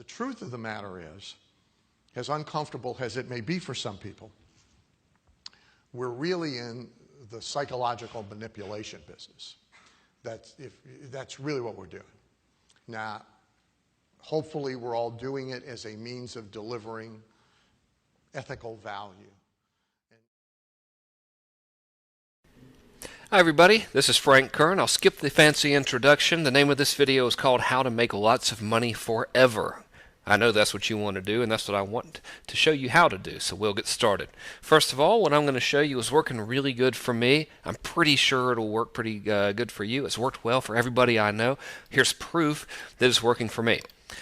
truth of the matter is, as uncomfortable as it may be for some people, we're really in the psychological manipulation business. That's really what we're doing. Now, hopefully we're all doing it as a means of delivering ethical value. Hi everybody, this is Frank Kern. I'll skip the fancy introduction. The name of this video is called How to Make Lots of Money Forever. I know that's what you want to do, and that's what I want to show you how to do, so we'll get started. First of all, what I'm going to show you is working really good for me. I'm pretty sure it'll work pretty good for you. It's worked well for everybody I know. Here's proof that it's working for me.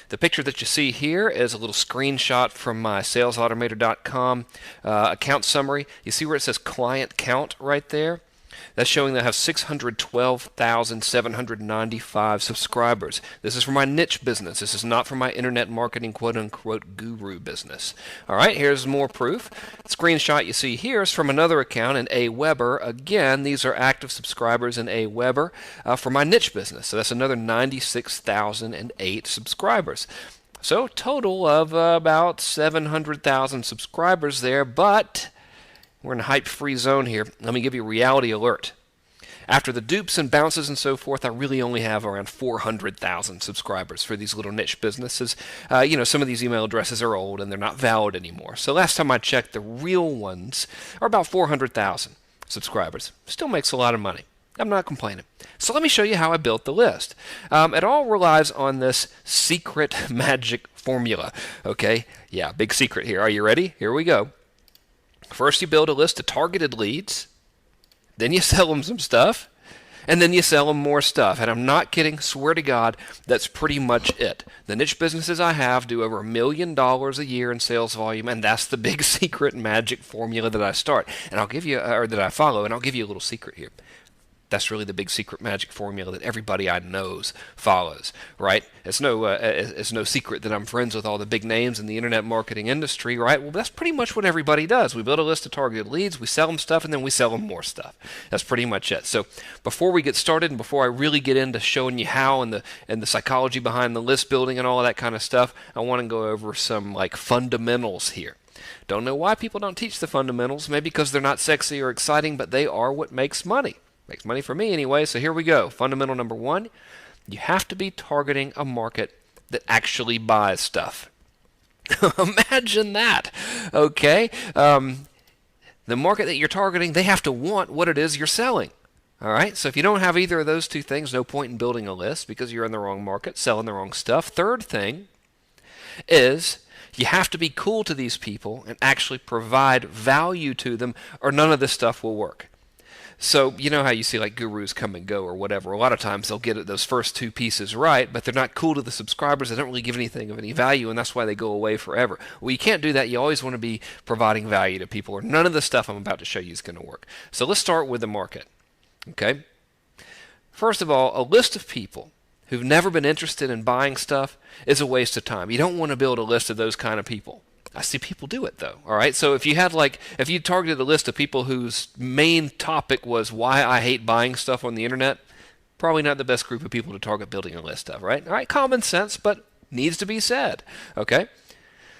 The picture that you see here is a little screenshot from my salesautomator.com account summary. You see where it says client count right there? That's showing that I have 612,795 subscribers. This is for my niche business. This is not for my internet marketing quote-unquote guru business. All right, here's more proof. The screenshot you see here is from another account in Aweber. Again, these are active subscribers in Aweber for my niche business. So that's another 96,008 subscribers. So total of about 700,000 subscribers there, but we're in a hype-free zone here. Let me give you a reality alert. After the dupes and bounces and so forth, I really only have around 400,000 subscribers for these little niche businesses. Some of these email addresses are old and they're not valid anymore. So last time I checked, the real ones are about 400,000 subscribers. Still makes a lot of money. I'm not complaining. So let me show you how I built the list. It all relies on this secret magic formula. Okay? Yeah, big secret here. Are you ready? Here we go. First, you build a list of targeted leads, then you sell them some stuff, and then you sell them more stuff. And I'm not kidding, swear to God, that's pretty much it. The niche businesses I have do over $1 million a year in sales volume, and that's the big secret magic formula that I start. And I'll give you, or that I follow, and I'll give you a little secret here. That's really the big secret magic formula that everybody I know follows, right? It's no secret that I'm friends with all the big names in the internet marketing industry, right? Well, that's pretty much what everybody does. We build a list of targeted leads, we sell them stuff, and then we sell them more stuff. That's pretty much it. So before we get started and before I really get into showing you how and the psychology behind the list building and all of that kind of stuff, I want to go over some like fundamentals here. Don't know why people don't teach the fundamentals. Maybe because they're not sexy or exciting, but they are what makes money. Makes money for me anyway, so here we go. Fundamental number one, you have to be targeting a market that actually buys stuff. Imagine that, okay? The market that you're targeting, they have to want what it is you're selling. All right, so if you don't have either of those two things, no point in building a list because you're in the wrong market, selling the wrong stuff. Third thing is you have to be cool to these people and actually provide value to them or none of this stuff will work. So you know how you see like gurus come and go or whatever. A lot of times they'll get those first two pieces right, but they're not cool to the subscribers. They don't really give anything of any value, and that's why they go away forever. Well, you can't do that. You always want to be providing value to people, or none of the stuff I'm about to show you is going to work. So let's start with the market. Okay? First of all, a list of people who've never been interested in buying stuff is a waste of time. You don't want to build a list of those kind of people. I see people do it though. All right. So if you targeted a list of people whose main topic was why I hate buying stuff on the internet, probably not the best group of people to target building a list of, right? All right. Common sense, but needs to be said. Okay.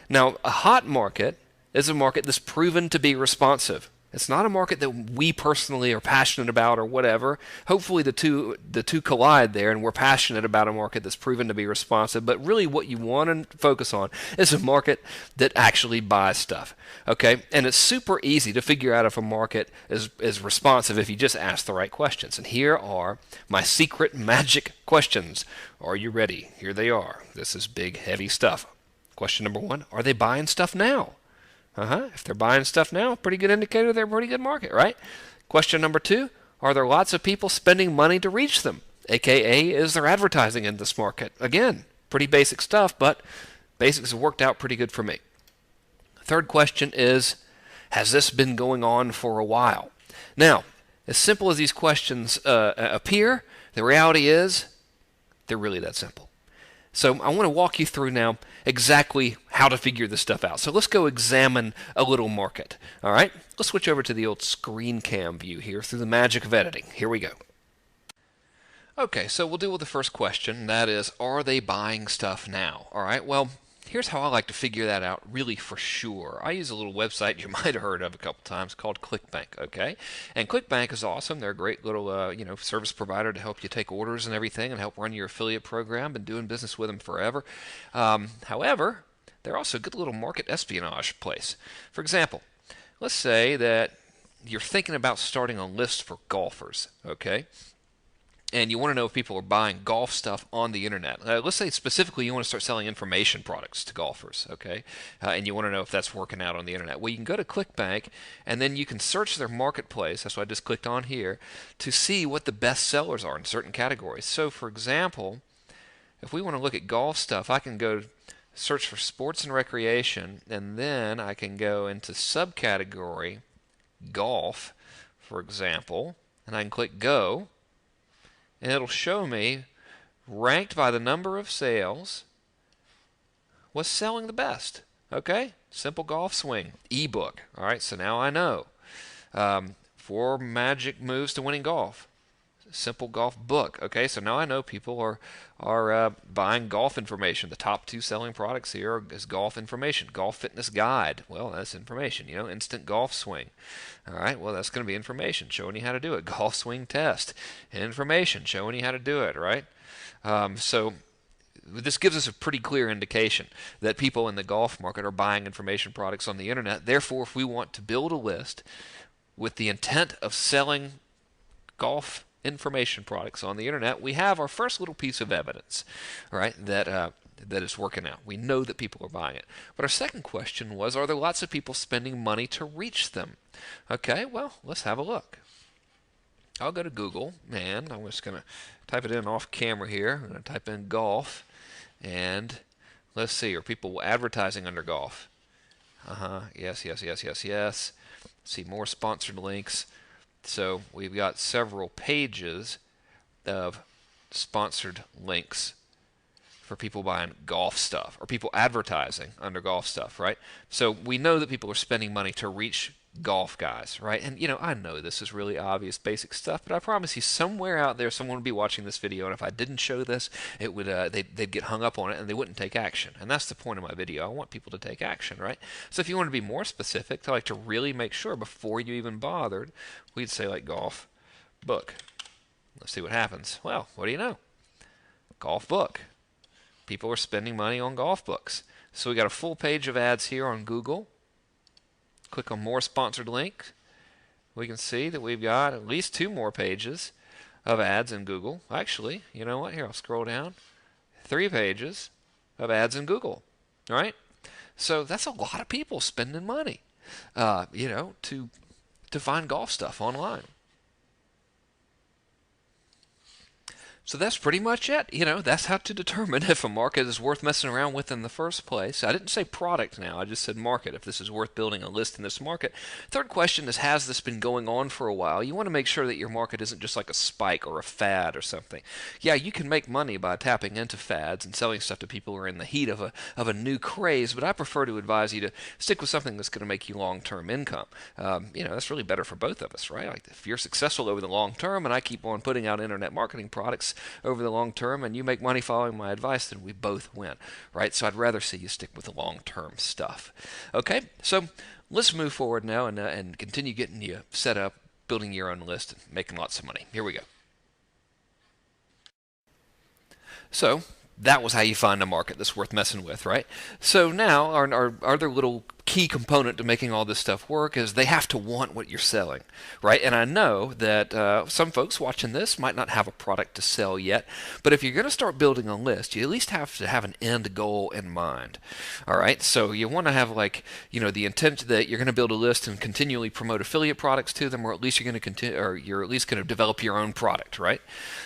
Now, a hot market is a market that's proven to be responsive. It's not a market that we personally are passionate about or whatever. Hopefully the two collide there and we're passionate about a market that's proven to be responsive. But really what you want to focus on is a market that actually buys stuff. Okay? And it's super easy to figure out if a market is responsive if you just ask the right questions. And here are my secret magic questions. Are you ready? Here they are. This is big, heavy stuff. Question number one, are they buying stuff now? If they're buying stuff now, pretty good indicator they're a pretty good market, right? Question number two, are there lots of people spending money to reach them? AKA, is there advertising in this market? Again, pretty basic stuff, but basics have worked out pretty good for me. Third question is, has this been going on for a while? Now, as simple as these questions appear, the reality is they're really that simple. So I want to walk you through now exactly how to figure this stuff out. So let's go examine a little market. All right, let's switch over to the old screen cam view here through the magic of editing. Here we go. Okay, so we'll deal with the first question. That is, are they buying stuff now? All right, well, Here's how I like to figure that out really for sure. I use a little website you might have heard of a couple times called ClickBank, okay? And ClickBank is awesome. They're a great little service provider to help you take orders and everything and help run your affiliate program. Been doing business with them forever. However, they're also a good little market espionage place. For example, let's say that you're thinking about starting a list for golfers, okay? And you want to know if people are buying golf stuff on the internet. Let's say specifically you want to start selling information products to golfers, okay? And you want to know if that's working out on the internet. Well, you can go to ClickBank, and then you can search their marketplace. That's what I just clicked on here, to see what the best sellers are in certain categories. So, for example, if we want to look at golf stuff, I can go search for sports and recreation, and then I can go into subcategory golf, for example, and I can click go. And it'll show me, ranked by the number of sales, what's selling the best. Okay? Simple golf swing, ebook. All right, so now I know. 4 magic moves to winning golf. Simple golf book. Okay, so now I know people are buying golf information. The top 2 selling products here is golf information. Golf fitness guide. Well, that's information. Instant golf swing. All right, well, that's going to be information showing you how to do it. Golf swing test. Information showing you how to do it, right? So this gives us a pretty clear indication that people in the golf market are buying information products on the internet. Therefore, if we want to build a list with the intent of selling golf information products on the internet, we have our first little piece of evidence, right, that is working out. We know that people are buying it. But our second question was, are there lots of people spending money to reach them? Okay, well, let's have a look. I'll go to Google, and I'm just going to type it in off camera here. I'm going to type in golf, and let's see, are people advertising under golf? Yes. See more sponsored links. So we've got several pages of sponsored links for people buying golf stuff or people advertising under golf stuff, right? So we know that people are spending money to reach golf guys, right? And I know this is really obvious basic stuff, but I promise you somewhere out there someone would be watching this video, and if I didn't show this, it would they'd get hung up on it and they wouldn't take action. And that's the point of my video. I want people to take action, right? So if you want to be more specific, to really make sure before you even bothered, we'd say like golf book. Let's see what happens. Well, what do you know? Golf book. People are spending money on golf books. So we got a full page of ads here on Google. Click on more sponsored links. We can see that we've got at least 2 more pages of ads in Google. Actually, you know what? Here, I'll scroll down. 3 pages of ads in Google. All right? So that's a lot of people spending money, to find golf stuff online. So that's pretty much it. That's how to determine if a market is worth messing around with in the first place. I didn't say product now. I just said market, if this is worth building a list in this market. Third question is, has this been going on for a while? You want to make sure that your market isn't just like a spike or a fad or something. Yeah, you can make money by tapping into fads and selling stuff to people who are in the heat of a new craze, but I prefer to advise you to stick with something that's going to make you long-term income. That's really better for both of us, right? Like if you're successful over the long term and I keep on putting out internet marketing products over the long term and you make money following my advice, then we both win, right? So I'd rather see you stick with the long-term stuff. Okay, so let's move forward now and continue getting you set up, building your own list, and making lots of money. Here we go. So that was how you find a market that's worth messing with, right? So now our other little key component to making all this stuff work is they have to want what you're selling, right? And I know that some folks watching this might not have a product to sell yet, but if you're going to start building a list, you at least have to have an end goal in mind, all right? So you want to have the intent that you're going to build a list and continually promote affiliate products to them, or at least you're going to continue, or you're at least going to develop your own product, right?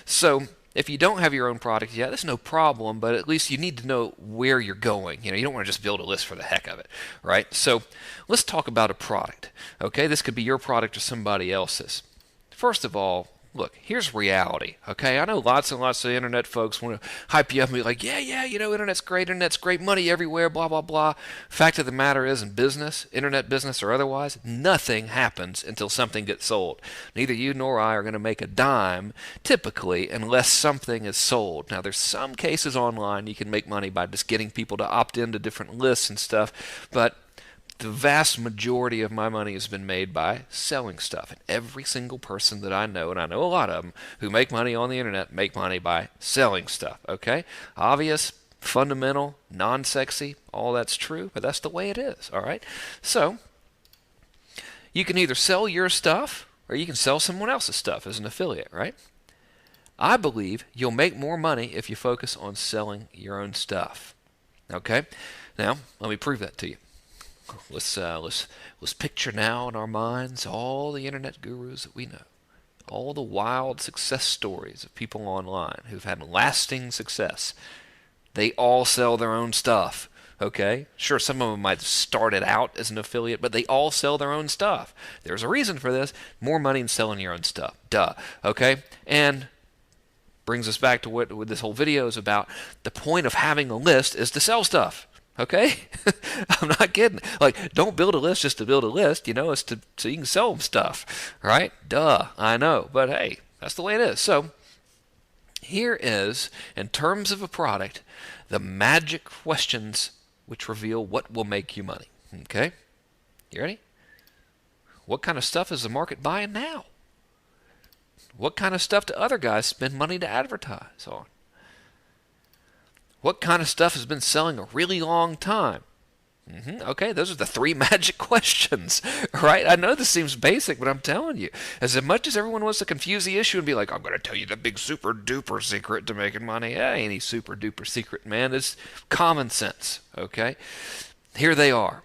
So if you don't have your own product yet, that's no problem, but at least you need to know where you're going. You don't want to just build a list for the heck of it, right? So let's talk about a product, okay? This could be your product or somebody else's. First of all, look, here's reality, okay? I know lots and lots of internet folks want to hype you up and be like, yeah, internet's great, money everywhere, blah, blah, blah. Fact of the matter is, in business, internet business or otherwise, nothing happens until something gets sold. Neither you nor I are going to make a dime, typically, unless something is sold. Now, there's some cases online you can make money by just getting people to opt into different lists and stuff, but the vast majority of my money has been made by selling stuff. And every single person that I know, and I know a lot of them, who make money on the internet make money by selling stuff, okay? Obvious, fundamental, non-sexy, all that's true, but that's the way it is, all right? So, you can either sell your stuff or you can sell someone else's stuff as an affiliate, right? I believe you'll make more money if you focus on selling your own stuff, okay? Now, let me prove that to you. Let's picture now in our minds all the internet gurus that we know, all the wild success stories of people online who've had lasting success. They all sell their own stuff, okay? Sure, some of them might have started out as an affiliate, but they all sell their own stuff. There's a reason for this. More money in selling your own stuff. Duh, okay? And brings us back to what this whole video is about. The point of having a list is to sell stuff. Okay? I'm not kidding. Like, don't build a list just to build a list, it's so you can sell them stuff, right? Duh, I know. But hey, that's the way it is. So, here is, in terms of a product, the magic questions which reveal what will make you money. Okay? You ready? What kind of stuff is the market buying now? What kind of stuff do other guys spend money to advertise on? What kind of stuff has been selling a really long time? Okay, those are the three magic questions, right? I know this seems basic, but I'm telling you, as much as everyone wants to confuse the issue and be like, I'm going to tell you the big super duper secret to making money, ain't any super duper secret, man. It's common sense, okay? Here they are.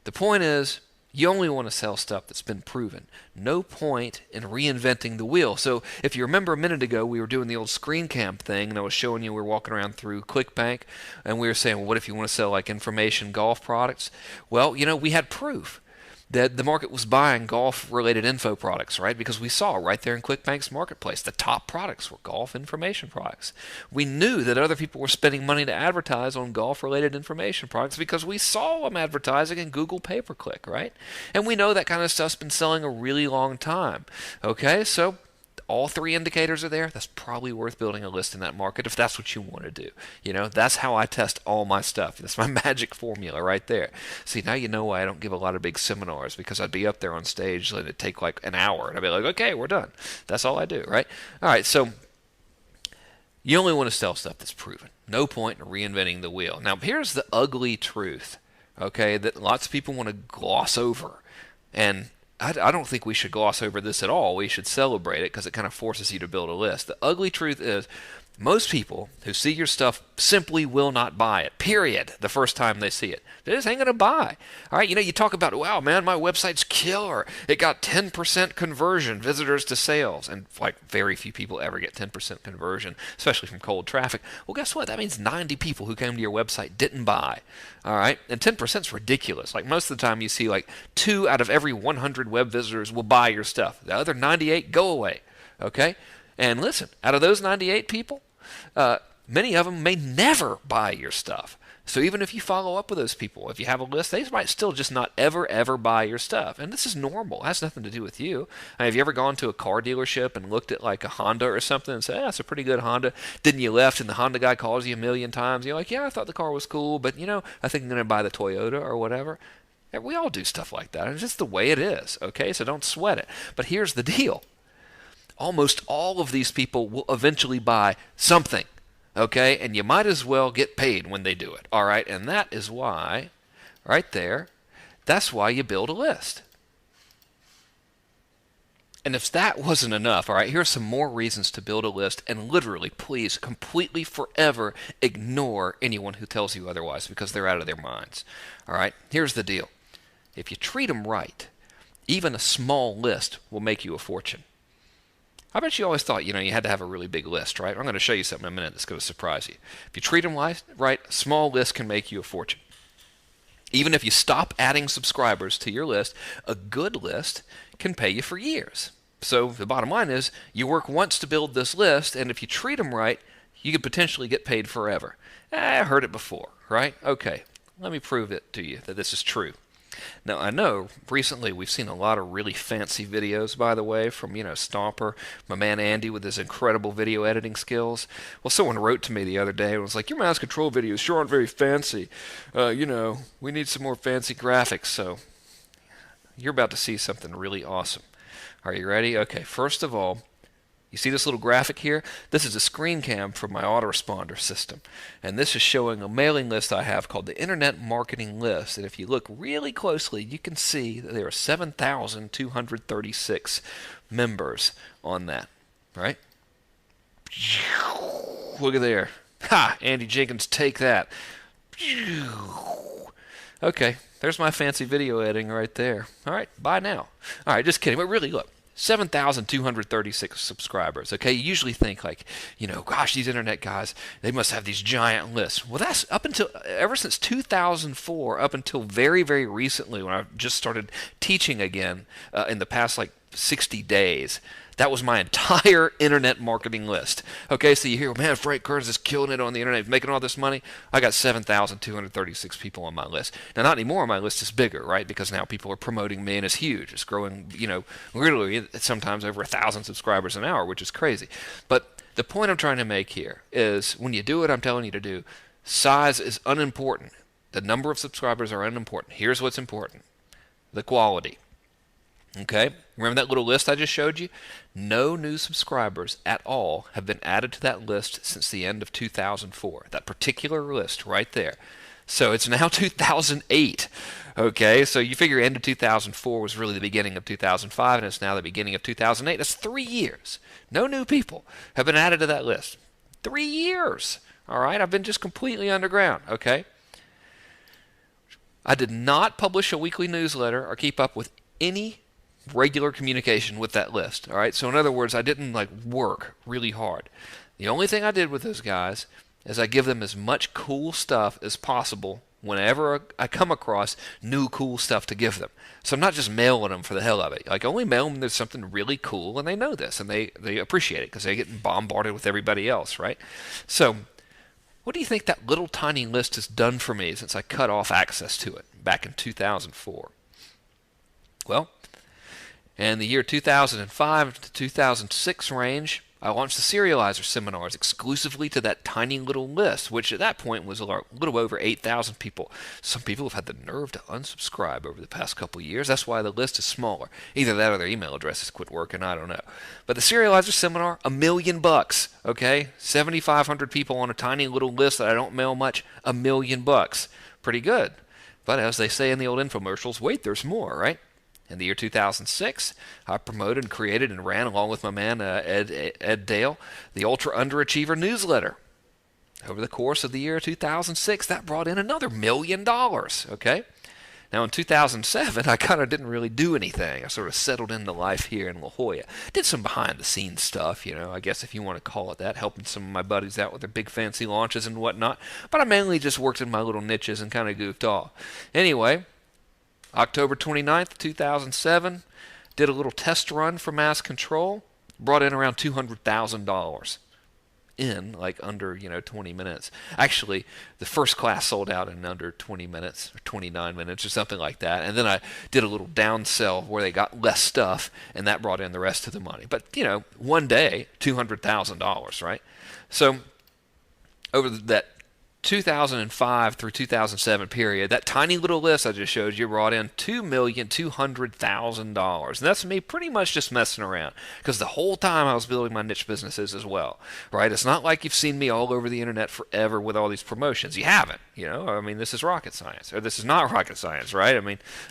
The point is, you only want to sell stuff that's been proven. No point in reinventing the wheel. So if you remember a minute ago, we were doing the old screen cam thing, and I was showing you we were walking around through ClickBank, and we were saying, well, what if you want to sell like information golf products? Well, we had proof that the market was buying golf-related info products, right? Because we saw right there in ClickBank's marketplace, the top products were golf information products. We knew that other people were spending money to advertise on golf-related information products because we saw them advertising in Google pay-per-click, right? And we know that kind of stuff's been selling a really long time, okay? So all three indicators are there. That's probably worth building a list in that market if that's what you want to do. That's how I test all my stuff. That's my magic formula right there. See, now you know why I don't give a lot of big seminars, because I'd be up there on stage and it'd take like an hour and I'd be like, okay, we're done. That's all I do, right? All right, so you only want to sell stuff that's proven. No point in reinventing the wheel. Now, here's the ugly truth, okay, that lots of people want to gloss over. And I don't think we should gloss over this at all. We should celebrate it because it kind of forces you to build a list. The ugly truth is most people who see your stuff simply will not buy it, period, the first time they see it. They just ain't going to buy. All right, you talk about, wow, man, my website's killer. It got 10% conversion, visitors to sales. And like very few people ever get 10% conversion, especially from cold traffic. Well, guess what? That means 90 people who came to your website didn't buy. All right, and 10% is ridiculous. Like most of the time you see like 2 out of every 100 web visitors will buy your stuff. The other 98 go away, okay? And listen, out of those 98 people, many of them may never buy your stuff. So even if you follow up with those people, if you have a list, they might still just not ever buy your stuff. And this is normal. It has nothing to do with you. I mean, have you ever gone to a car dealership and looked at like a Honda or something and said, that's a pretty good Honda? Then you left and the Honda guy calls you a million times. You're like, yeah, I thought the car was cool, but I think I'm going to buy the Toyota or whatever. And we all do stuff like that. It's just the way it is, okay? So don't sweat it. But here's the deal. Almost all of these people will eventually buy something, okay? And you might as well get paid when they do it, all right? And that is why, right there, that's why you build a list. And if that wasn't enough, all right, here are some more reasons to build a list. And literally, please, completely forever ignore anyone who tells you otherwise because they're out of their minds, all right? Here's the deal. If you treat them right, even a small list will make you a fortune. I bet you always thought, you had to have a really big list, right? I'm going to show you something in a minute that's going to surprise you. If you treat them right, a small list can make you a fortune. Even if you stop adding subscribers to your list, a good list can pay you for years. So the bottom line is you work once to build this list, and if you treat them right, you could potentially get paid forever. I heard it before, right? Okay, let me prove it to you that this is true. Now, I know recently we've seen a lot of really fancy videos, by the way, from, Stomper, my man Andy with his incredible video editing skills. Well, someone wrote to me the other day and was like, your mouse control videos sure aren't very fancy. We need some more fancy graphics. So you're about to see something really awesome. Are you ready? Okay, first of all, you see this little graphic here? This is a screen cam from my autoresponder system. And this is showing a mailing list I have called the Internet Marketing List. And if you look really closely, you can see that there are 7,236 members on that, right? Look at there. Ha! Andy Jenkins, take that. Okay, there's my fancy video editing right there. All right, bye now. All right, just kidding, but really, look. 7,236 subscribers. Okay, you usually think like, gosh, these internet guys, they must have these giant lists. Well, that's ever since 2004, up until very, very recently when I just started teaching again in the past like 60 days. That was my entire internet marketing list. Okay, so you hear, man, Frank Kern is killing it on the internet, making all this money. I got 7,236 people on my list. Now, not anymore. My list is bigger, right? Because now people are promoting me and it's huge. It's growing, literally sometimes over 1,000 subscribers an hour, which is crazy. But the point I'm trying to make here is when you do what I'm telling you to do, size is unimportant. The number of subscribers are unimportant. Here's what's important: the quality. Okay, remember that little list I just showed you? No new subscribers at all have been added to that list since the end of 2004. That particular list right there. So it's now 2008. Okay, so you figure end of 2004 was really the beginning of 2005, and it's now the beginning of 2008. That's 3 years. No new people have been added to that list. 3 years. All right, I've been just completely underground. Okay. I did not publish a weekly newsletter or keep up with any regular communication with that list. All right, so in other words, I didn't work really hard. The only thing I did with those guys is I give them as much cool stuff as possible whenever I come across new cool stuff to give them. So I'm not just mailing them for the hell of it. I only mail them there's something really cool, and they know this, and they appreciate it because they're getting bombarded with everybody else, right? So what do you think that little tiny list has done for me since I cut off access to it back in 2004? Well, in the year 2005 to 2006 range, I launched the serializer seminars exclusively to that tiny little list, which at that point was a little over 8,000 people. Some people have had the nerve to unsubscribe over the past couple of years. That's why the list is smaller. Either that or their email addresses quit working, I don't know. But the serializer seminar, $1 million, okay? 7,500 people on a tiny little list that I don't mail much, $1 million. Pretty good. But as they say in the old infomercials, wait, there's more, right? In the year 2006, I promoted, created, and ran, along with my man Ed Dale, the Ultra Underachiever newsletter. Over the course of the year 2006, that brought in another $1 million, okay? Now, in 2007, I kind of didn't really do anything. I sort of settled into life here in La Jolla. Did some behind-the-scenes stuff, I guess if you want to call it that, helping some of my buddies out with their big fancy launches and whatnot. But I mainly just worked in my little niches and kind of goofed off. Anyway, October 29th, 2007, did a little test run for Mass Control, brought in around $200,000 in under 20 minutes. Actually, the first class sold out in under 20 minutes or 29 minutes or something like that. And then I did a little downsell where they got less stuff, and that brought in the rest of the money. But one day, $200,000, right? So over that 2005 through 2007 period, that tiny little list I just showed you brought in $2,200,000. And that's me pretty much just messing around, because the whole time I was building my niche businesses as well, right? It's not like you've seen me all over the internet forever with all these promotions. You haven't, this is rocket science, or this is not rocket science, right?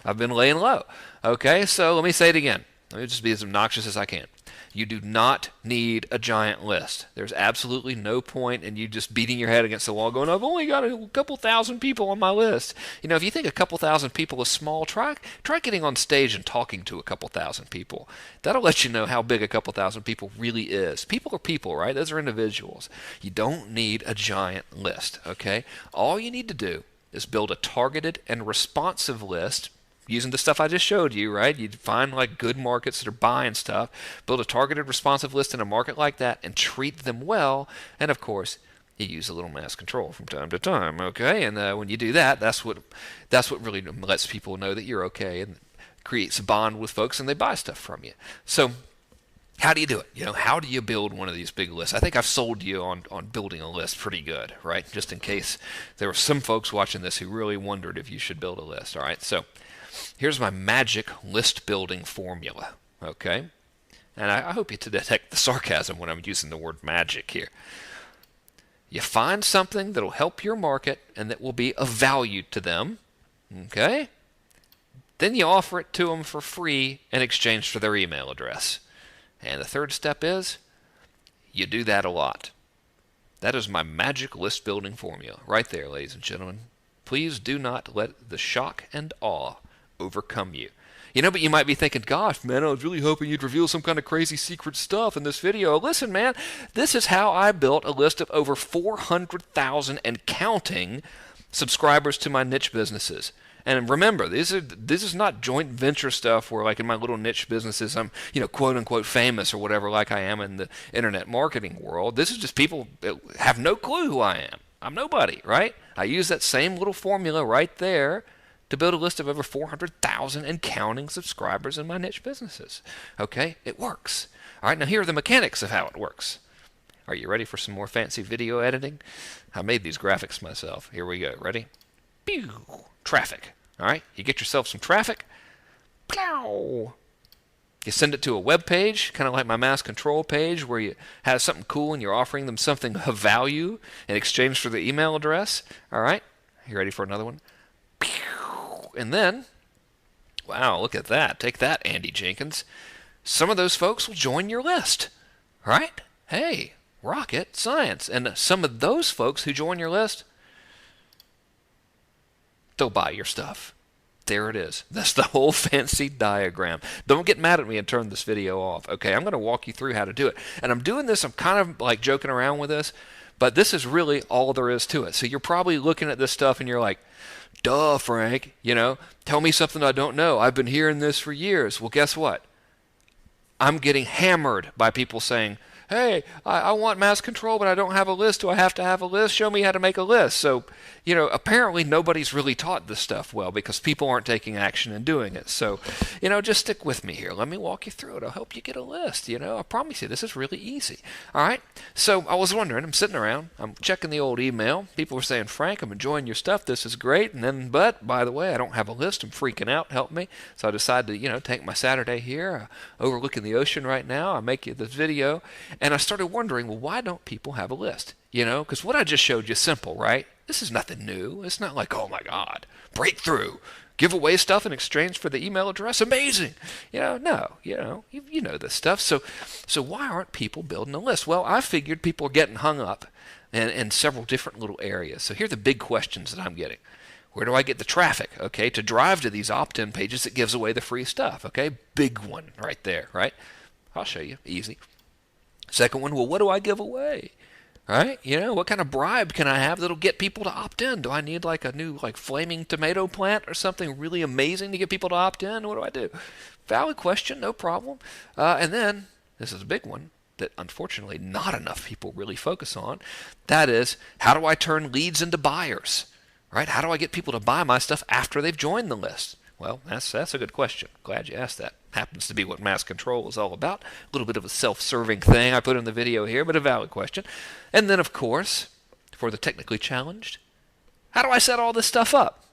I've been laying low. Okay, so let me say it again. Let me just be as obnoxious as I can. You do not need a giant list. There's absolutely no point in you just beating your head against the wall going, I've only got a couple thousand people on my list. If you think a couple thousand people is small, try getting on stage and talking to a couple thousand people. That'll let you know how big a couple thousand people really is. People are people, right? Those are individuals. You don't need a giant list, okay? All you need to do is build a targeted and responsive list using the stuff I just showed you, right? You'd find like good markets that are buying stuff, build a targeted responsive list in a market like that, and treat them well. And of course, you use a little mass control from time to time, okay? And when you do that, that's what really lets people know that you're okay and creates a bond with folks, and they buy stuff from you. So how do you do it? How do you build one of these big lists? I think I've sold you on building a list pretty good, right? Just in case there were some folks watching this who really wondered if you should build a list, all right? So here's my magic list building formula, okay? And I hope you detect the sarcasm when I'm using the word magic here. You find something that'll help your market and that will be of value to them, okay? Then you offer it to them for free in exchange for their email address. And the third step is you do that a lot. That is my magic list building formula right there, ladies and gentlemen. Please do not let the shock and awe overcome you. But you might be thinking, gosh, man, I was really hoping you'd reveal some kind of crazy secret stuff in this video. Listen, man, this is how I built a list of over 400,000 and counting subscribers to my niche businesses. And remember, this is not joint venture stuff where, like in my little niche businesses, I'm, quote unquote famous or whatever, like I am in the internet marketing world. This is just people that have no clue who I am. I'm nobody, right? I use that same little formula right there to build a list of over 400,000 and counting subscribers in my niche businesses. Okay, it works. All right, now here are the mechanics of how it works. Are you ready for some more fancy video editing? I made these graphics myself. Here we go. Ready? Pew! Traffic. All right, you get yourself some traffic. Plow! You send it to a web page, kind of like my mass control page, where you have something cool and you're offering them something of value in exchange for the email address. All right, you ready for another one? And then, wow, look at that. Take that, Andy Jenkins. Some of those folks will join your list. All right? Hey, rocket science. And some of those folks who join your list, they'll buy your stuff. There it is. That's the whole fancy diagram. Don't get mad at me and turn this video off. Okay, I'm going to walk you through how to do it. And I'm doing this, I'm kind of like joking around with this, but this is really all there is to it. So you're probably looking at this stuff and you're like, duh, Frank, tell me something I don't know. I've been hearing this for years. Well, guess what? I'm getting hammered by people saying, hey, I want mass control, but I don't have a list. Do I have to have a list? Show me how to make a list. So, apparently nobody's really taught this stuff well because people aren't taking action and doing it. So, just stick with me here. Let me walk you through it. I'll help you get a list. I promise you, this is really easy. All right? So I was wondering, I'm sitting around, I'm checking the old email. People were saying, Frank, I'm enjoying your stuff. This is great. And then, but, by the way, I don't have a list. I'm freaking out. Help me. So I decided to, take my Saturday here, overlooking the ocean right now. I make you this video. And I started wondering, well, why don't people have a list? Because what I just showed you is simple, right? This is nothing new. It's not like, oh my God, breakthrough, give away stuff in exchange for the email address, amazing. No, you know this stuff. So why aren't people building a list? Well, I figured people are getting hung up in several different little areas. So here are the big questions that I'm getting. Where do I get the traffic, okay, to drive to these opt-in pages that gives away the free stuff, okay? Big one right there, right? I'll show you, easy. Second one, well, what do I give away? Right? What kind of bribe can I have that'll get people to opt in? Do I need like a new flaming tomato plant or something really amazing to get people to opt in? What do I do? Valid question, no problem. And then, this is a big one that unfortunately not enough people really focus on. That is, how do I turn leads into buyers? Right? How do I get people to buy my stuff after they've joined the list? Well, that's a good question. Glad you asked that. Happens to be what mass control is all about. A little bit of a self-serving thing I put in the video here, but a valid question. And then, of course, for the technically challenged, how do I set all this stuff up?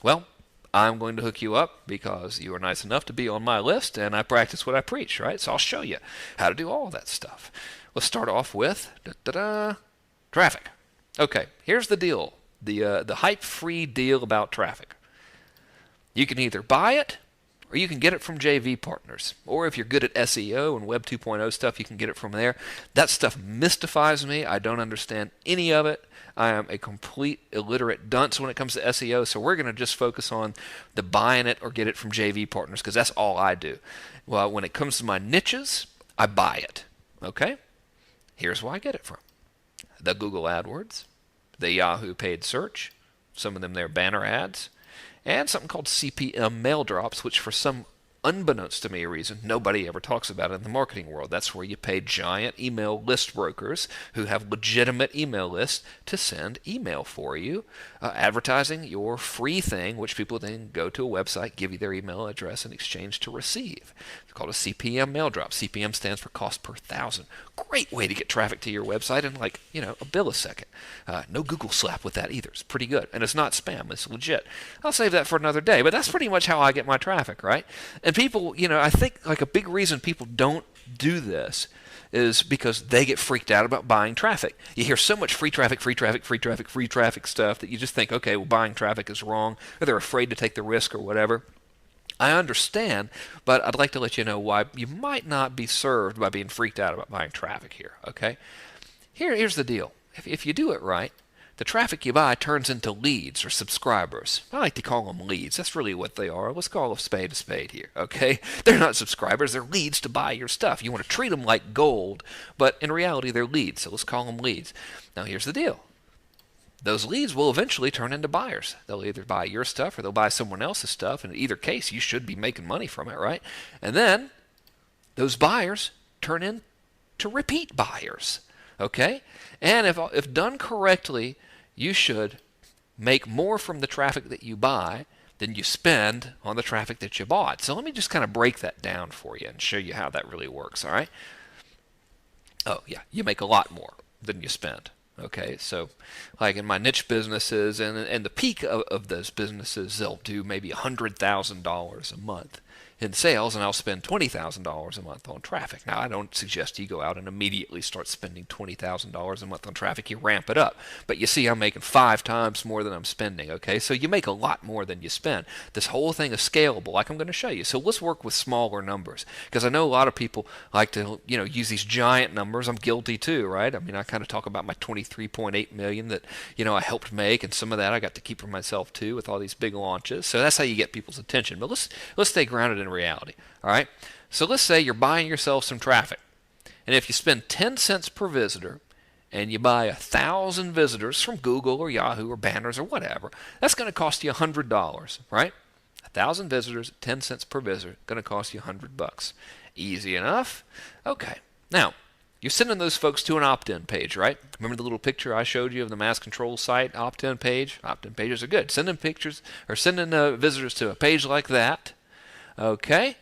Well, I'm going to hook you up because you are nice enough to be on my list, and I practice what I preach, right? So I'll show you how to do all that stuff. Let's start off with traffic. Okay, here's the deal. The hype-free deal about traffic. You can either buy it, or you can get it from JV partners. Or if you're good at SEO and Web 2.0 stuff, you can get it from there. That stuff mystifies me. I don't understand any of it. I am a complete illiterate dunce when it comes to SEO, so we're going to just focus on the buying it or get it from JV partners, because that's all I do. Well, when it comes to my niches, I buy it. Okay? Here's where I get it from. The Google AdWords, the Yahoo paid search, some of them they're banner ads, and something called CPM mail drops, which for some unbeknownst to me reason nobody ever talks about it in the marketing world. That's where you pay giant email list brokers who have legitimate email lists to send email for you, advertising your free thing, which people then go to a website, give you their email address in exchange to receive. It's called a CPM mail drop. CPM stands for cost per thousand. Great way to get traffic to your website in like, a millisecond. No Google slap with that either. It's pretty good. And it's not spam. It's legit. I'll save that for another day. But that's pretty much how I get my traffic, right? And people, I think like a big reason people don't do this is because they get freaked out about buying traffic. You hear so much free traffic stuff that you just think, okay, well, buying traffic is wrong, or they're afraid to take the risk or whatever. I understand, but I'd like to let you know why you might not be served by being freaked out about buying traffic here, okay? Here's the deal. If you do it right, the traffic you buy turns into leads or subscribers. I like to call them leads. That's really what they are. Let's call a spade here, okay? They're not subscribers. They're leads to buy your stuff. You want to treat them like gold, but in reality, they're leads, so let's call them leads. Now, here's the deal. Those leads will eventually turn into buyers. They'll either buy your stuff or they'll buy someone else's stuff. And in either case, you should be making money from it, right? And then those buyers turn into repeat buyers, okay? And if done correctly, you should make more from the traffic that you buy than you spend on the traffic that you bought. So let me just kind of break that down for you and show you how that really works, all right? Oh, yeah, you make a lot more than you spend. Okay, so like in my niche businesses and the peak of those businesses, they'll do maybe $100,000 a month in sales, and I'll spend $20,000 a month on traffic. Now, I don't suggest you go out and immediately start spending $20,000 a month on traffic. You ramp it up. But you see, I'm making 5 times more than I'm spending, okay? So you make a lot more than you spend. This whole thing is scalable, like I'm going to show you. So let's work with smaller numbers, because I know a lot of people like to, use these giant numbers. I'm guilty too, right? I mean, I kind of talk about my $23.8 million that, I helped make, and some of that I got to keep for myself too with all these big launches. So that's how you get people's attention. But let's stay grounded in reality. All right, so let's say you're buying yourself some traffic, and if you spend 10 cents per visitor and you buy 1,000 visitors from Google or Yahoo or banners or whatever, that's going to cost you $100, right? 1,000 visitors, 10 cents per visitor, going to cost you $100. Easy enough. Okay, now you're sending those folks to an opt-in page, right? Remember the little picture I showed you of the mass control site opt-in page? Opt-in pages are good. Sending pictures or sending visitors to a page like that. Okay,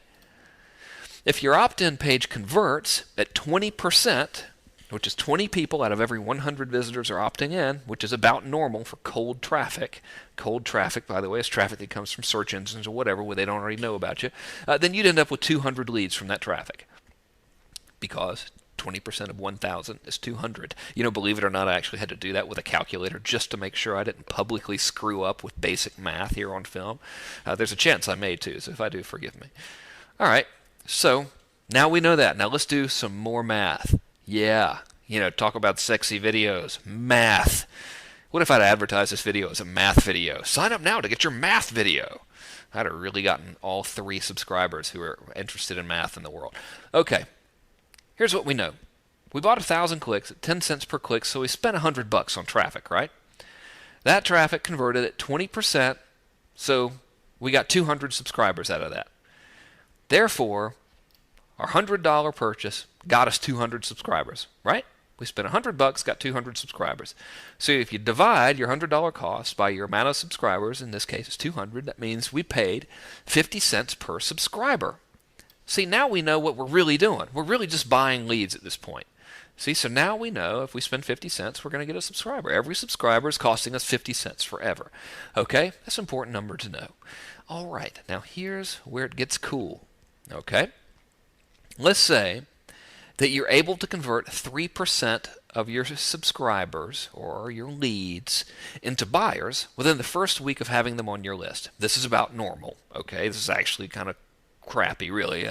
if your opt-in page converts at 20%, which is 20 people out of every 100 visitors are opting in, which is about normal for cold traffic. Cold traffic, by the way, is traffic that comes from search engines or whatever where they don't already know about you. Then you'd end up with 200 leads from that traffic, because 20% of 1,000 is 200. Believe it or not, I actually had to do that with a calculator just to make sure I didn't publicly screw up with basic math here on film. There's a chance I may too, so if I do, forgive me. All right, so now we know that. Now let's do some more math. Yeah, talk about sexy videos. Math. What if I'd advertised this video as a math video? Sign up now to get your math video. I'd have really gotten all 3 subscribers who are interested in math in the world. Okay. Here's what we know. We bought 1,000 clicks at 10 cents per click, so we spent $100 on traffic, right? That traffic converted at 20%, so we got 200 subscribers out of that. Therefore, our $100 purchase got us 200 subscribers, right? We spent $100, got 200 subscribers. So if you divide your $100 cost by your amount of subscribers, in this case it's 200, that means we paid 50 cents per subscriber. See, now we know what we're really doing. We're really just buying leads at this point. See, so now we know if we spend 50 cents, we're going to get a subscriber. Every subscriber is costing us 50 cents forever. Okay? That's an important number to know. All right, now here's where it gets cool. Okay? Let's say that you're able to convert 3% of your subscribers or your leads into buyers within the first week of having them on your list. This is about normal. Okay? This is actually kind of crappy, really.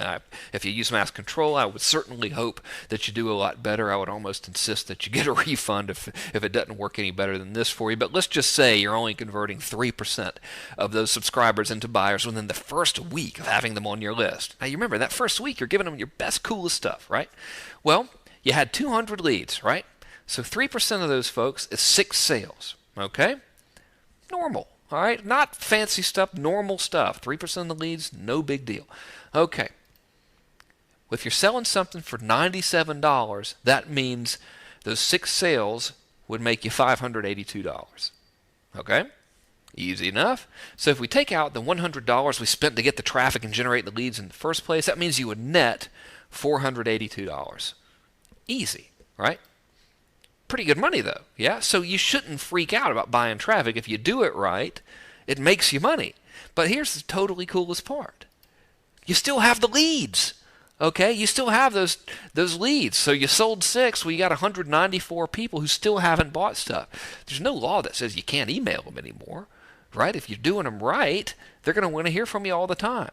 If you use mass control, I would certainly hope that you do a lot better. I would almost insist that you get a refund if it doesn't work any better than this for you. But let's just say you're only converting 3% of those subscribers into buyers within the first week of having them on your list. Now, you remember, that first week, you're giving them your best, coolest stuff, right? Well, you had 200 leads, right? So 3% of those folks is 6 sales, okay? Normal. All right, not fancy stuff, normal stuff. 3% of the leads, no big deal. Okay. If you're selling something for $97, that means those 6 sales would make you $582. Okay? Easy enough. So if we take out the $100 we spent to get the traffic and generate the leads in the first place, that means you would net $482. Easy, right? Pretty good money though, yeah? So you shouldn't freak out about buying traffic. If you do it right, it makes you money. But here's the totally coolest part. You still have the leads. Okay, you still have those leads. So you sold 6, well, you got 194 people who still haven't bought stuff. There's no law that says you can't email them anymore, right? If you're doing them right, they're going to want to hear from you all the time.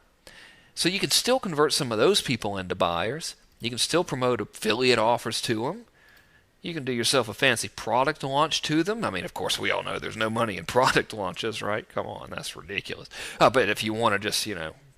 So you can still convert some of those people into buyers. You can still promote affiliate offers to them. You can do yourself a fancy product launch to them. I mean, of course, we all know there's no money in product launches, right? Come on, that's ridiculous. But if you want to just,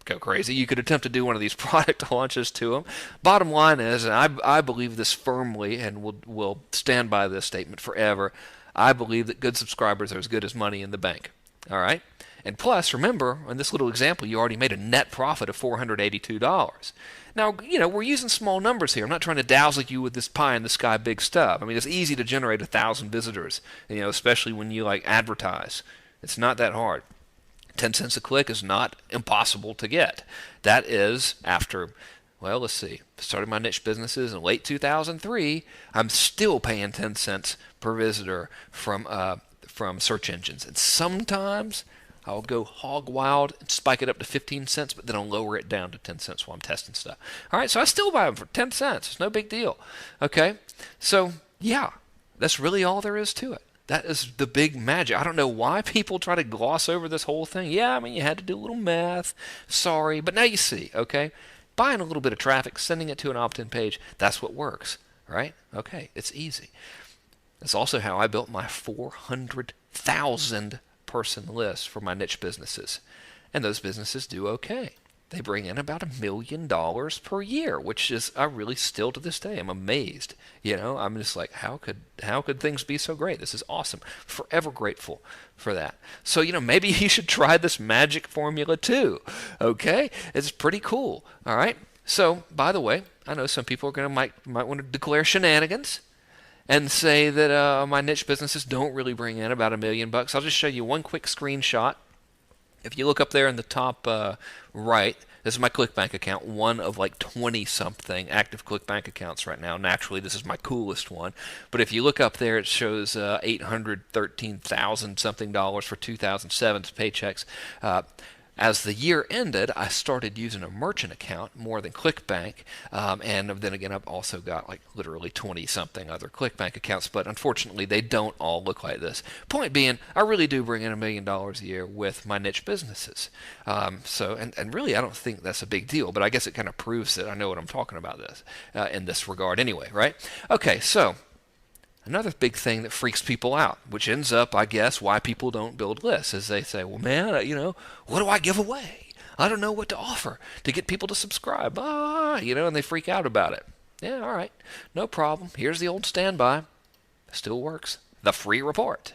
go crazy, you could attempt to do one of these product launches to them. Bottom line is, and I believe this firmly and will stand by this statement forever, I believe that good subscribers are as good as money in the bank. All right? And plus, remember, in this little example, you already made a net profit of $482. Now, we're using small numbers here. I'm not trying to dazzle you with this pie-in-the-sky big stuff. I mean, it's easy to generate 1,000 visitors, especially when you, advertise. It's not that hard. 10 cents a click is not impossible to get. That is after, let's see, started my niche businesses in late 2003. I'm still paying 10 cents per visitor from search engines. And sometimes I'll go hog wild and spike it up to 15 cents, but then I'll lower it down to 10 cents while I'm testing stuff. All right, so I still buy them for 10 cents. It's no big deal. Okay, so yeah, that's really all there is to it. That is the big magic. I don't know why people try to gloss over this whole thing. Yeah, I mean, you had to do a little math. Sorry. But now you see, okay? Buying a little bit of traffic, sending it to an opt-in page, that's what works, right? Okay, it's easy. That's also how I built my 400,000 person list for my niche businesses. And those businesses do okay. They bring in about $1 million per year, which is, I really still to this day, I'm amazed. I'm just like, how could things be so great? This is awesome. Forever grateful for that. So, maybe you should try this magic formula too. Okay? It's pretty cool. All right? So, by the way, I know some people are might want to declare shenanigans and say that my niche businesses don't really bring in about $1 million. I'll just show you one quick screenshot. If you look up there in the top right, this is my ClickBank account, one of 20-something active ClickBank accounts right now. Naturally, this is my coolest one. But if you look up there, it shows $813,000 something for 2007's paychecks. As the year ended, I started using a merchant account more than ClickBank, and then again, I've also got literally 20-something other ClickBank accounts, but unfortunately, they don't all look like this. Point being, I really do bring in $1 million a year with my niche businesses. And really, I don't think that's a big deal, but I guess it kind of proves that I know what I'm talking about in this regard anyway, right? Okay, so another big thing that freaks people out, which ends up, I guess, why people don't build lists, is they say, well, man, what do I give away? I don't know what to offer to get people to subscribe. And they freak out about it. Yeah, all right, no problem. Here's the old standby. Still works. The free report.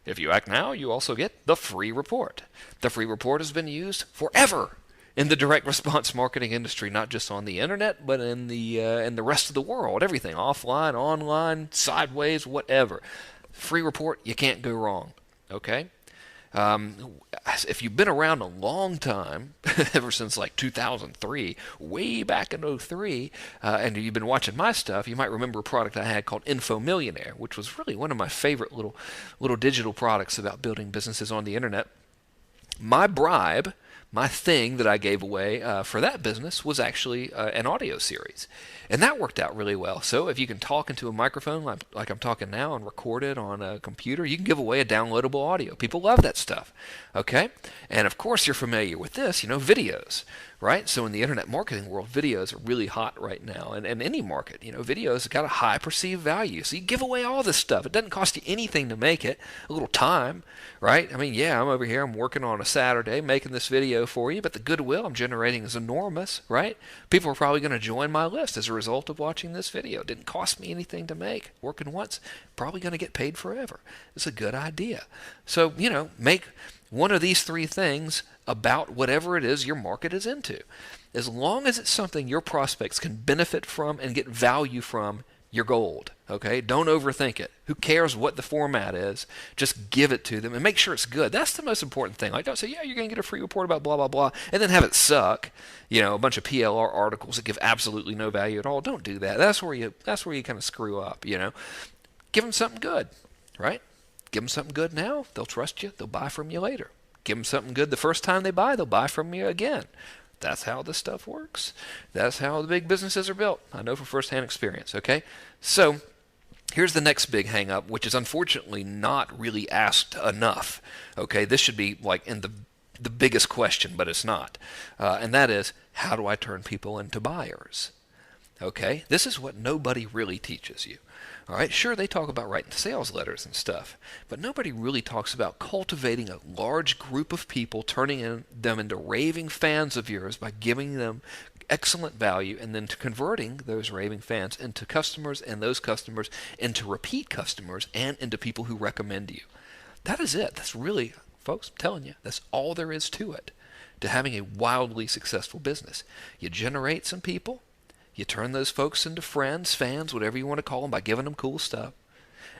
If you act now, you also get the free report. The free report has been used forever in the direct response marketing industry, not just on the internet, but in the rest of the world. Everything, offline, online, sideways, whatever. Free report, you can't go wrong. Okay? If you've been around a long time, ever since 2003, way back in 03, and you've been watching my stuff, you might remember a product I had called Info Millionaire, which was really one of my favorite little digital products about building businesses on the internet. My bribe, my thing that I gave away for that business was actually an audio series. And that worked out really well. So if you can talk into a microphone like I'm talking now and record it on a computer, you can give away a downloadable audio. People love that stuff. Okay? And of course you're familiar with this, videos. right? So in the internet marketing world, videos are really hot right now. And in any market, videos have got a high perceived value. So you give away all this stuff. It doesn't cost you anything to make it, a little time, right? I mean, yeah, I'm over here, I'm working on a Saturday making this video for you, but the goodwill I'm generating is enormous, right? People are probably going to join my list as a result of watching this video. It didn't cost me anything to make. Working once, probably going to get paid forever. It's a good idea. So, make one of these three things about whatever it is your market is into. As long as it's something your prospects can benefit from and get value from, you're gold. Okay? Don't overthink it. Who cares what the format is? Just give it to them and make sure it's good. That's the most important thing. Like, don't say, yeah, you're going to get a free report about blah, blah, blah, and then have it suck. A bunch of PLR articles that give absolutely no value at all. Don't do that. That's where you kind of screw up, Give them something good, right? Give them something good now, they'll trust you, they'll buy from you later. Give them something good the first time they buy, they'll buy from you again. That's how this stuff works. That's how the big businesses are built. I know from firsthand experience, okay? So here's the next big hang-up, which is unfortunately not really asked enough, okay? This should be like in the biggest question, but it's not. And that is, how do I turn people into buyers? Okay? This is what nobody really teaches you. All right, sure, they talk about writing sales letters and stuff, but nobody really talks about cultivating a large group of people, turning them into raving fans of yours by giving them excellent value and then converting those raving fans into customers and those customers into repeat customers and into people who recommend you. That is it. That's really, folks, I'm telling you, that's all there is to it, to having a wildly successful business. You generate some people. You turn those folks into friends, fans, whatever you want to call them, by giving them cool stuff.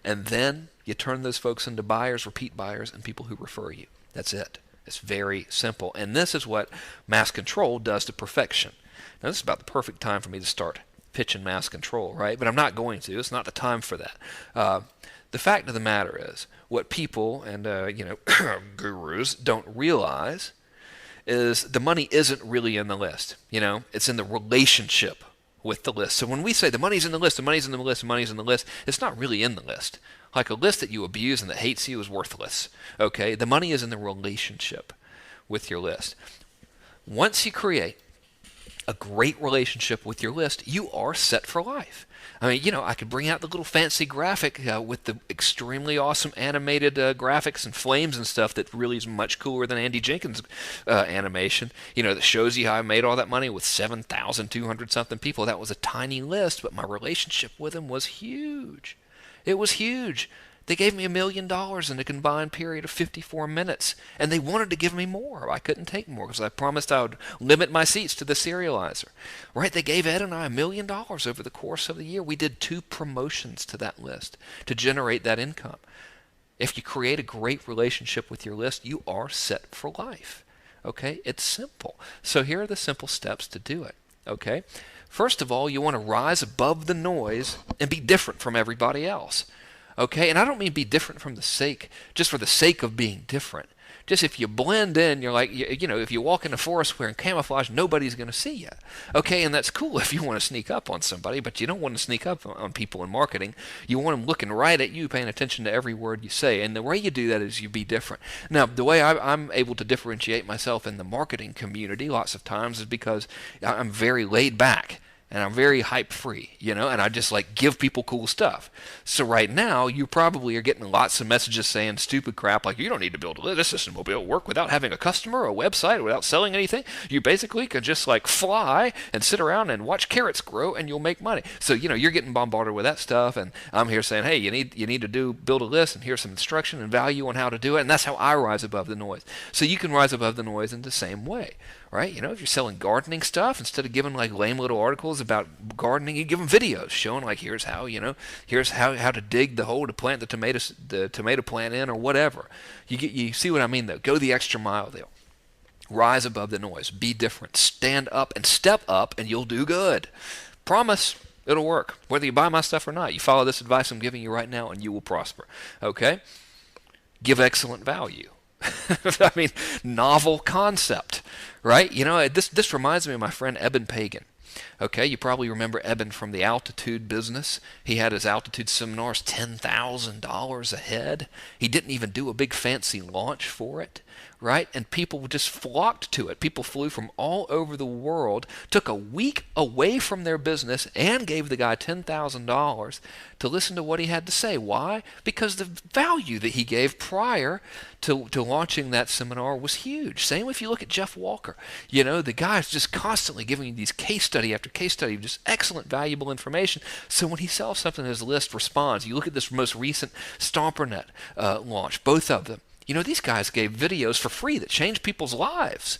And then you turn those folks into buyers, repeat buyers, and people who refer you. That's it. It's very simple. And this is what Mass Control does to perfection. Now, this is about the perfect time for me to start pitching Mass Control, right? But I'm not going to. It's not the time for that. The fact of the matter is, what people and, gurus don't realize is the money isn't really in the list. It's in the relationship with the list. So when we say the money's in the list, the money's in the list, the money's in the list, it's not really in the list. Like a list that you abuse and that hates you is worthless. Okay? The money is in the relationship with your list. Once you create a great relationship with your list, you are set for life. I mean, I could bring out the little fancy graphic with the extremely awesome animated graphics and flames and stuff that really is much cooler than Andy Jenkins' animation, that shows you how I made all that money with 7,200 something people. That was a tiny list, but my relationship with him was huge. It was huge. They gave me $1 million in a combined period of 54 minutes, and they wanted to give me more. I couldn't take more because I promised I would limit my seats to the serializer. Right? They gave Ed and I $1 million over the course of the year. We did 2 promotions to that list to generate that income. If you create a great relationship with your list, you are set for life. Okay? It's simple. So here are the simple steps to do it. Okay? First of all, you want to rise above the noise and be different from everybody else. Okay, and I don't mean be different from just for the sake of being different. Just if you blend in, you're like, if you walk in the forest wearing camouflage, nobody's going to see you. Okay, and that's cool if you want to sneak up on somebody, but you don't want to sneak up on people in marketing. You want them looking right at you, paying attention to every word you say. And the way you do that is you be different. Now, the way I'm able to differentiate myself in the marketing community lots of times is because I'm very laid back. And I'm very hype-free, and I just give people cool stuff. So right now, you probably are getting lots of messages saying stupid crap like, you don't need to build a list. This system will be able to work without having a customer or a website or without selling anything. You basically can just fly and sit around and watch carrots grow and you'll make money. So, you're getting bombarded with that stuff, and I'm here saying, hey, you need to build a list, and here's some instruction and value on how to do it, and that's how I rise above the noise. So you can rise above the noise in the same way. Right? If you're selling gardening stuff, instead of giving lame little articles about gardening, you give them videos showing here's how, here's how to dig the hole to plant the tomato plant in or whatever. You see what I mean though? Go the extra mile there. Rise above the noise. Be different. Stand up and step up and you'll do good. Promise. It'll work. Whether you buy my stuff or not. You follow this advice I'm giving you right now and you will prosper. Okay? Give excellent value. I mean, novel concept, right? This reminds me of my friend Eben Pagan. Okay, you probably remember Eben from the altitude business. He had his altitude seminars $10,000 a head. He didn't even do a big fancy launch for it, right? And people just flocked to it. People flew from all over the world, took a week away from their business, and gave the guy $10,000 to listen to what he had to say. Why? Because the value that he gave prior to launching that seminar was huge. Same if you look at Jeff Walker. You know, the guy's just constantly giving you these case study after case study of just excellent, valuable information. So when he sells something, his list responds. You look at this most recent StomperNet launch, both of them. You know, these guys gave videos for free that changed people's lives.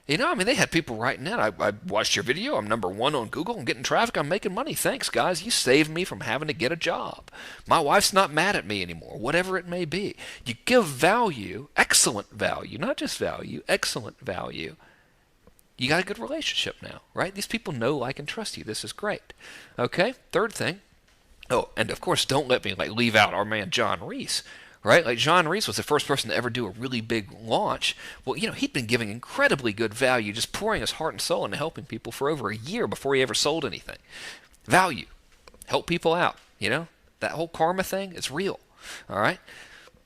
You know, I mean, they had people writing in, I watched your video, I'm #1 on Google, I'm getting traffic, I'm making money. Thanks, guys. You saved me from having to get a job. My wife's not mad at me anymore, whatever it may be. You give value, excellent value, not just value, excellent value. You got a good relationship now, right? These people know, like, and trust you. This is great. Okay, third thing. Oh, and of course, don't let me leave out our man John Reese. Right? Like John Reese was the first person to ever do a really big launch. Well, you know, he'd been giving incredibly good value, just pouring his heart and soul into helping people for over a year before he ever sold anything. Value. Help people out. You know, that whole karma thing is real. All right?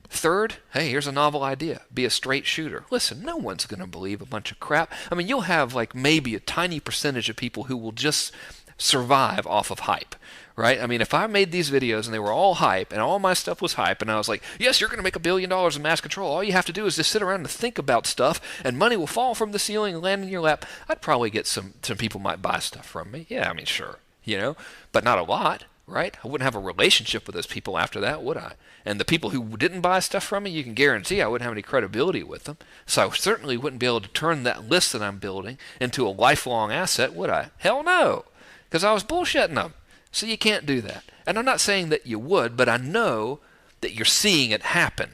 Third, hey, here's a novel idea. Be a straight shooter. Listen, no one's going to believe a bunch of crap. I mean, you'll have maybe a tiny percentage of people who will just survive off of hype. Right? I mean, if I made these videos and they were all hype and all my stuff was hype and I was like, yes, you're going to make $1 billion in mass control. All you have to do is just sit around and think about stuff and money will fall from the ceiling and land in your lap. I'd probably get some people might buy stuff from me. Yeah, I mean, sure, you know, but not a lot, right? I wouldn't have a relationship with those people after that, would I? And the people who didn't buy stuff from me, you can guarantee I wouldn't have any credibility with them. So I certainly wouldn't be able to turn that list that I'm building into a lifelong asset, would I? Hell no, because I was bullshitting them. So you can't do that. And I'm not saying that you would, but I know that you're seeing it happen.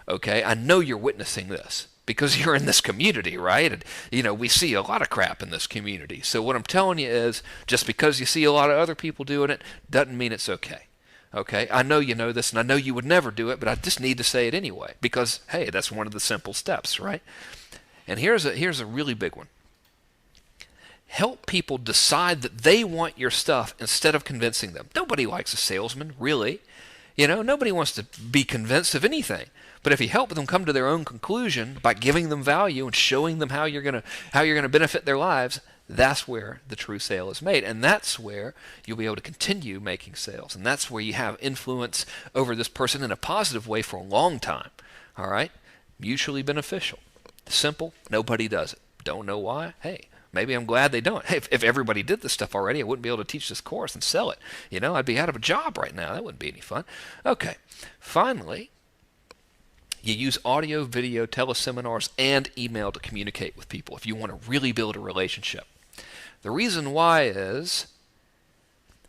Okay? I know you're witnessing this because you're in this community, right? And, you know, we see a lot of crap in this community. So what I'm telling you is just because you see a lot of other people doing it doesn't mean it's okay. Okay? I know you know this and I know you would never do it, but I just need to say it anyway because, hey, that's one of the simple steps, right? And here's a really big one. Help people decide that they want your stuff instead of convincing them. Nobody likes a salesman, really. You know, nobody wants to be convinced of anything. But if you help them come to their own conclusion by giving them value and showing them how you're gonna benefit their lives, that's where the true sale is made. And that's where you'll be able to continue making sales. And that's where you have influence over this person in a positive way for a long time. All right? Mutually beneficial. Simple. Nobody does it. Don't know why? Hey. Maybe I'm glad they don't. Hey, if everybody did this stuff already, I wouldn't be able to teach this course and sell it. You know, I'd be out of a job right now. That wouldn't be any fun. Okay. Finally, you use audio, video, teleseminars, and email to communicate with people if you want to really build a relationship. The reason why is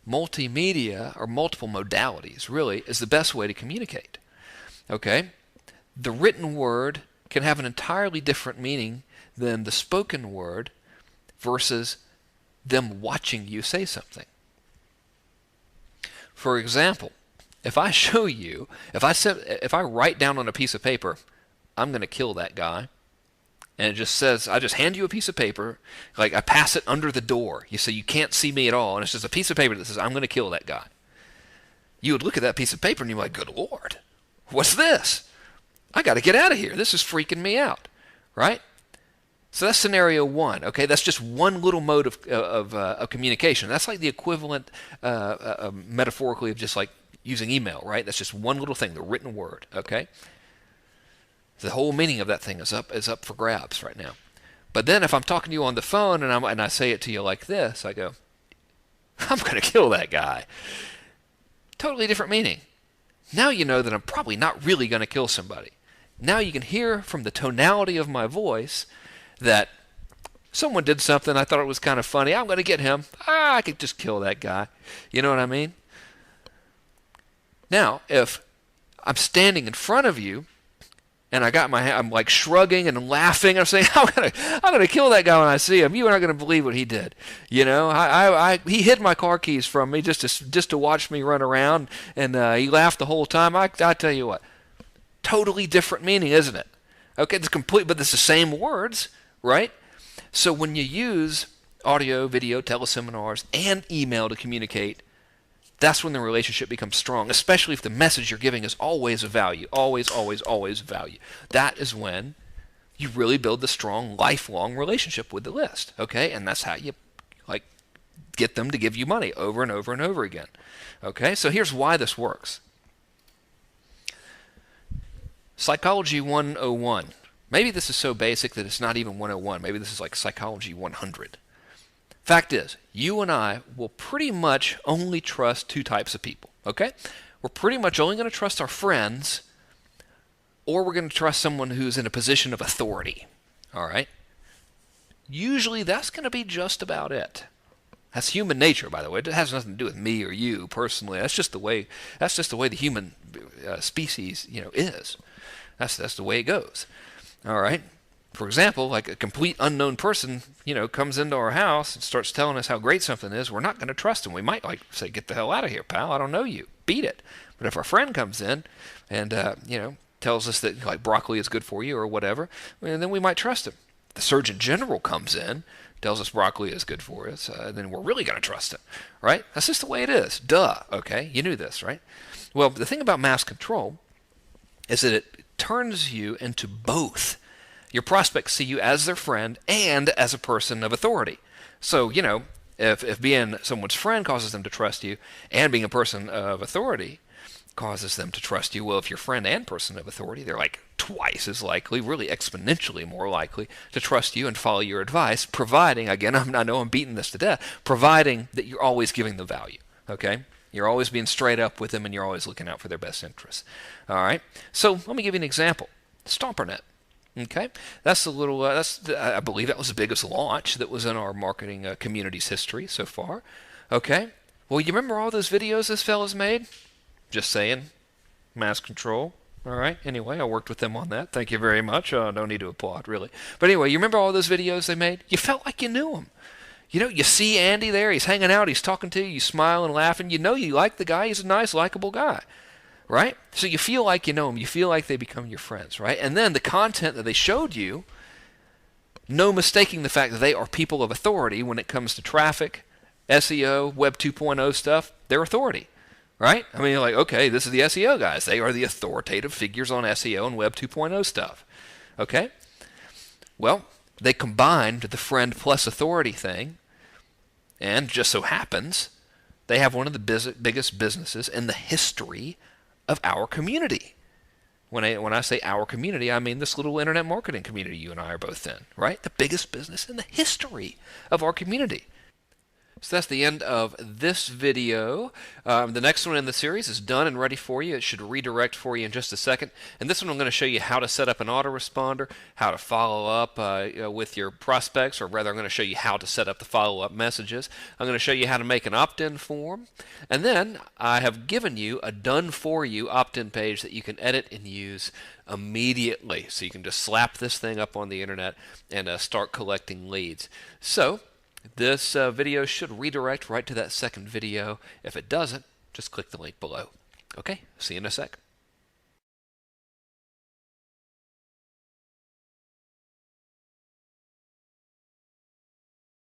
multimedia, or multiple modalities, really, is the best way to communicate. Okay? The written word can have an entirely different meaning than the spoken word versus them watching you say something. For example, if I show you, if I write down on a piece of paper, I'm going to kill that guy, and it just says, I just hand you a piece of paper, like I pass it under the door, so you can't see me at all, and it's just a piece of paper that says, I'm going to kill that guy. You would look at that piece of paper and you're like, good Lord, what's this? I got to get out of here. This is freaking me out, right? So that's scenario one. Okay, that's just one little mode of communication. That's like the equivalent, metaphorically, of just like using email, right? That's just one little thing, the written word. Okay, the whole meaning of that thing is up for grabs right now. But then if I'm talking to you on the phone and I say it to you like this, I go, I'm going to kill that guy. Totally different meaning. Now you know that I'm probably not really going to kill somebody. Now you can hear from the tonality of my voice that someone did something, I thought it was kind of funny, I'm going to get him. I could just kill that guy. You know what I mean? Now, if I'm standing in front of you and I'm like shrugging and laughing, I'm saying, I'm gonna kill that guy when I see him. You aren't gonna believe what he did. You know, he hid my car keys from me just to watch me run around, and he laughed the whole time. I tell you what, totally different meaning, isn't it? Okay, it's complete, but it's the same words. Right? So when you use audio, video, teleseminars, and email to communicate, that's when the relationship becomes strong, especially if the message you're giving is always of value, always, always, always value. That is when you really build the strong, lifelong relationship with the list, okay? And that's how you like get them to give you money over and over and over again, okay? So here's why this works. Psychology 101. Maybe this is so basic that it's not even 101. Maybe this is like Psychology 100. Fact is, you and I will pretty much only trust two types of people, okay? We're pretty much only going to trust our friends, or we're going to trust someone who's in a position of authority, all right? Usually that's going to be just about it. That's human nature, by the way. It has nothing to do with me or you personally. That's just the way the human species, is. That's the way it goes. All right. For example, like a complete unknown person, comes into our house and starts telling us how great something is, we're not going to trust him. We might say, "Get the hell out of here, pal. I don't know you. Beat it." But if our friend comes in and tells us that like broccoli is good for you or whatever, then we might trust him. If the Surgeon General comes in, tells us broccoli is good for us, then we're really going to trust him, right? That's just the way it is. Duh. Okay, you knew this, right? Well, the thing about mass control is that it turns you into both. Your prospects see you as their friend and as a person of authority. So, if being someone's friend causes them to trust you, and being a person of authority causes them to trust you, well, if you're friend and person of authority, they're like twice as likely, really exponentially more likely to trust you and follow your advice, providing, again, I know I'm beating this to death, providing that you're always giving them value, okay? You're always being straight up with them, and you're always looking out for their best interests. All right? So let me give you an example. StomperNet. Okay? That's I believe that was the biggest launch that was in our marketing community's history so far. Okay? Well, you remember all those videos this fella's made? Just saying. Mass control. All right? Anyway, I worked with them on that. Thank you very much. No need to applaud, really. But anyway, you remember all those videos they made? You felt like you knew them. You see Andy there, he's hanging out, he's talking to you, you smile and laughing. You like the guy, he's a nice, likable guy, right? So you feel like you know him, you feel like they become your friends, right? And then the content that they showed you, no mistaking the fact that they are people of authority when it comes to traffic, SEO, Web 2.0 stuff, they're authority, right? I mean, you're like, okay, this is the SEO guys. They are the authoritative figures on SEO and Web 2.0 stuff, okay? Well, they combined the friend plus authority thing, and just so happens, they have one of the biggest businesses in the history of our community. When I say our community, I mean this little internet marketing community you and I are both in, right? The biggest business in the history of our community. So that's the end of this video. The next one in the series is done and ready for you. It should redirect for you in just a second. And this one I'm going to show you how to set up an autoresponder, how to follow up with your prospects, or rather I'm going to show you how to set up the follow-up messages. I'm going to show you how to make an opt-in form. And then I have given you a done-for-you opt-in page that you can edit and use immediately. So you can just slap this thing up on the internet and start collecting leads. So this video should redirect right to that second video. If it doesn't, just click the link below. Okay, see you in a sec.